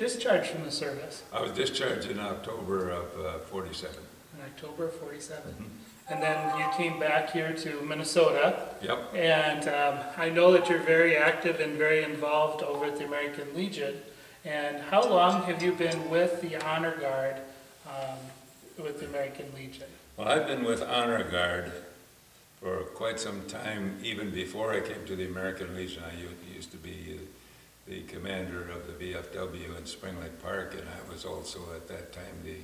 discharged from the service? I was discharged in October of 47. In October of 47. And then you came back here to Minnesota. Yep. And I know that you're very active and very involved over at the American Legion. And how long have you been with the Honor Guard with the American Legion? Well, I've been with Honor Guard for quite some time, even before I came to the American Legion. I used to be the commander of the VFW in Spring Lake Park, and I was also at that time the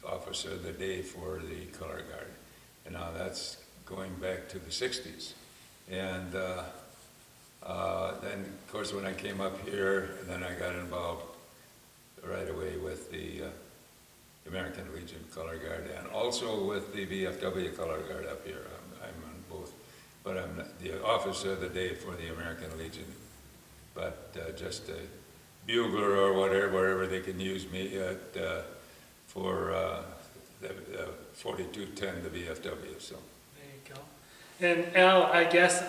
officer of the day for the Color Guard. And now that's going back to the 60s. And then, of course, when I came up here, then I got involved right away with the American Legion Color Guard and also with the VFW Color Guard up here. I'm on both, but I'm the officer of the day for the American Legion. But just a bugler or whatever, wherever they can use me at, for the 4210, the VFW. So. There you go. And Al, I guess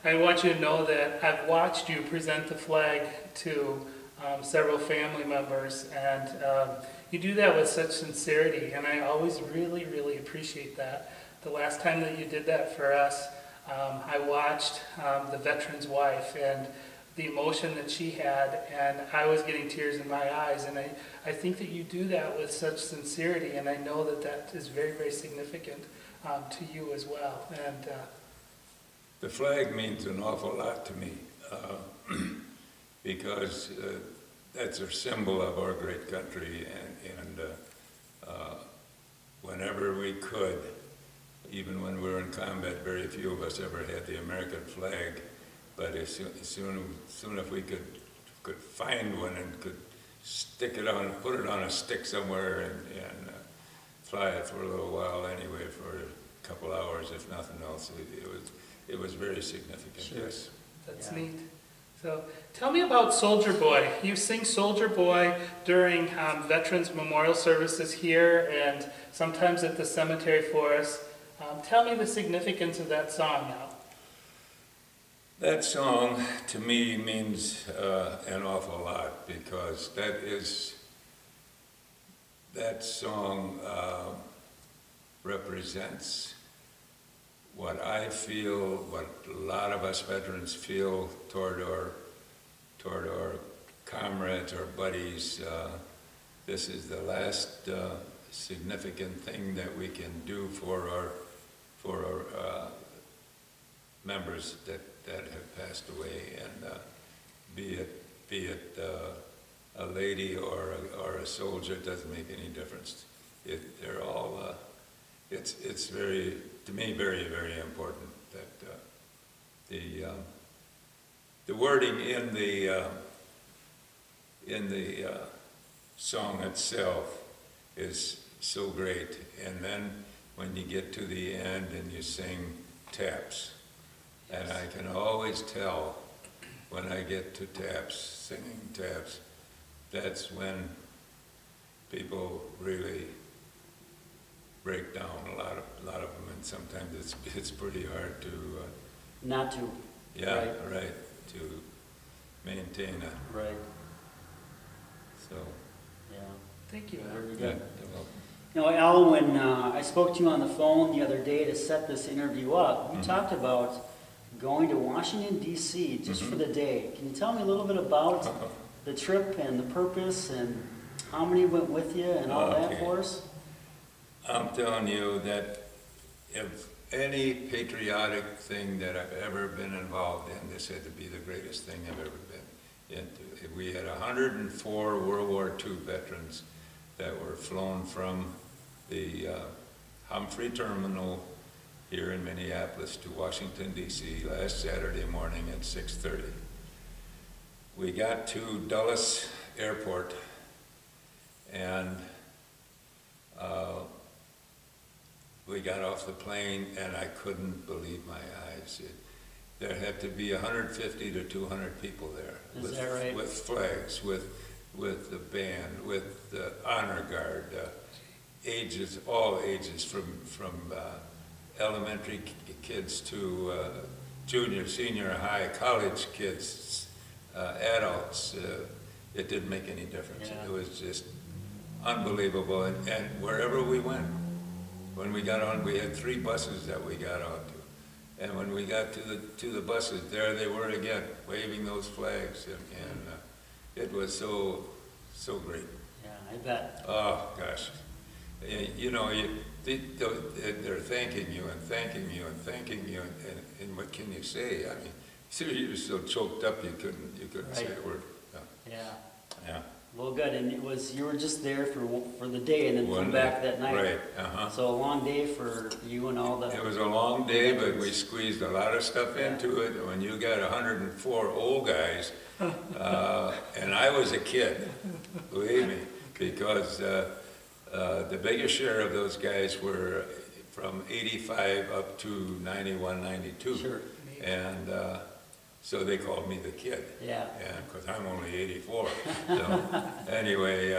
I want you to know that I've watched you present the flag to several family members, and you do that with such sincerity, and I always really, really appreciate that. The last time that you did that for us, I watched the veteran's wife and the emotion that she had, and I was getting tears in my eyes, and I think that you do that with such sincerity, and I know that that is very, very significant to you as well. And the flag means an awful lot to me because that's a symbol of our great country, and whenever we could, even when we were in combat, very few of us ever had the American flag. But as soon as we could find one and could stick it on, put it on a stick somewhere and fly it for a little while anyway, for a couple hours, if nothing else, it was very significant. Sure. Yes. That's neat. So tell me about Soldier Boy. You sing Soldier Boy during Veterans Memorial Services here and sometimes at the cemetery for us. Tell me the significance of that song now. That song, to me, means an awful lot because that song represents what I feel, what a lot of us veterans feel toward our comrades, our buddies. This is the last significant thing that we can do for our members that have passed away, and be it a lady or a soldier, it doesn't make any difference. They're all. It's very, to me, very, very important that the wording in the song itself is so great, and then when you get to the end and you sing taps. And I can always tell when I get to taps, singing taps, that's when people really break down, a lot of them, and sometimes it's pretty hard to... not to. Yeah, right, to maintain it. Right. So... yeah. Thank you. Very Yeah, good. you're welcome. You know, Al, when I spoke to you on the phone the other day to set this interview up, we talked about going to Washington, D.C. just for the day. Can you tell me a little bit about the trip and the purpose and how many went with you and all that for us? I'm telling you that if any patriotic thing that I've ever been involved in, this had to be the greatest thing I've ever been into. We had 104 World War II veterans that were flown from the Humphrey Terminal here in Minneapolis to Washington, D.C. last Saturday morning at 6:30. We got to Dulles Airport, and we got off the plane, and I couldn't believe my eyes. There had to be 150 to 200 people there. Is that right? With flags, with the band, with the honor guard, ages, all ages, from elementary kids to junior, senior high, college kids, adults, it didn't make any difference. Yeah. It was just unbelievable. And wherever we went, when we got on, we had 3 buses that we got onto. And when we got to the buses, there they were again, waving those flags, and it was so great. Yeah, I bet. Oh gosh, you know, they're thanking you and thanking you and thanking you, and what can you say? I mean, so you're so choked up you couldn't say a word. Yeah. Yeah. Well, good, and you were just there for the day and then come back that night. Right, So a long day for you and all the... It was a long day, but we squeezed a lot of stuff into it. When you got 104 old guys, and I was a kid, believe me, because the biggest share of those guys were from 85 up to 91, 92. Sure. And so they called me the kid. Yeah. And because I'm only 84. So anyway,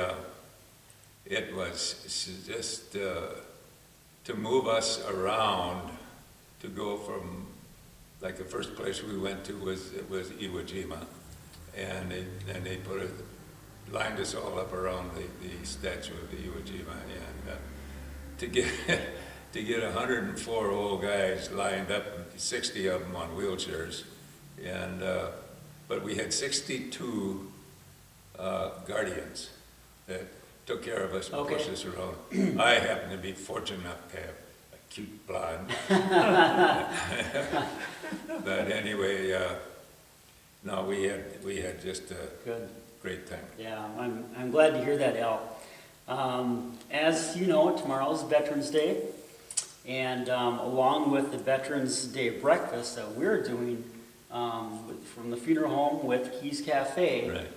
it was just to move us around, to go from, like the first place we went to was Iwo and they lined us all up around the statue of the Iwo Jima, and to get 104 old guys lined up, 60 of them on wheelchairs. And but we had 62 guardians that took care of us and pushed us around. I happen to be fortunate enough to have a cute blonde. But anyway, no, we had just a great time. Yeah, I'm glad to hear that, Al. As you know, tomorrow's Veterans Day, and along with the Veterans Day breakfast that we're doing from the funeral home with Keys Cafe. Right.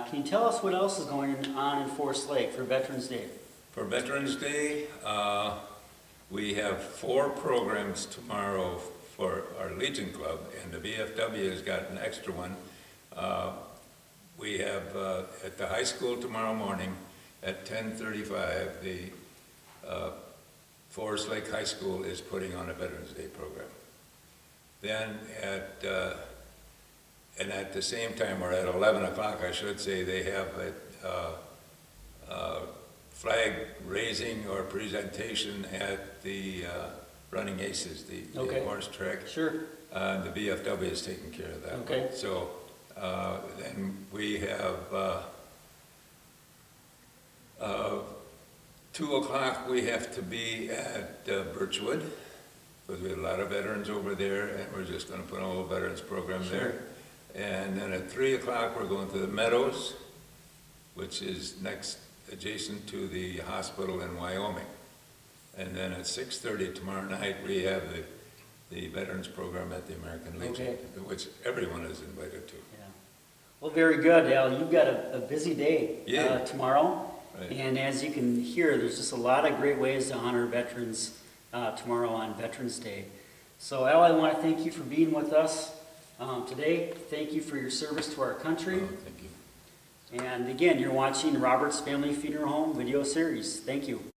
Can you tell us what else is going on in Forest Lake for Veterans Day? For Veterans Day, we have 4 programs tomorrow for our Legion Club, and the VFW has got an extra one. We have at the high school tomorrow morning at 10:35, the Forest Lake High School is putting on a Veterans Day program. Then at the same time, or at 11 o'clock, I should say, they have a flag raising or presentation at the Running Aces, the horse track. Sure. The VFW is taking care of that. Okay. So then we have 2 o'clock. We have to be at Birchwood, because we have a lot of veterans over there, and we're just going to put on a little veterans program there. And then at 3 o'clock, we're going to the Meadows, which is next, adjacent to the hospital in Wyoming. And then at 6:30 tomorrow night, we have the veterans program at the American Legion, which everyone is invited to. Yeah. Well, very good, Al. You've got a busy day tomorrow. Right. And as you can hear, there's just a lot of great ways to honor veterans tomorrow on Veterans Day. So, Al, I want to thank you for being with us today. Thank you for your service to our country. Oh, thank you. And again, you're watching Robert's Family Funeral Home video series. Thank you.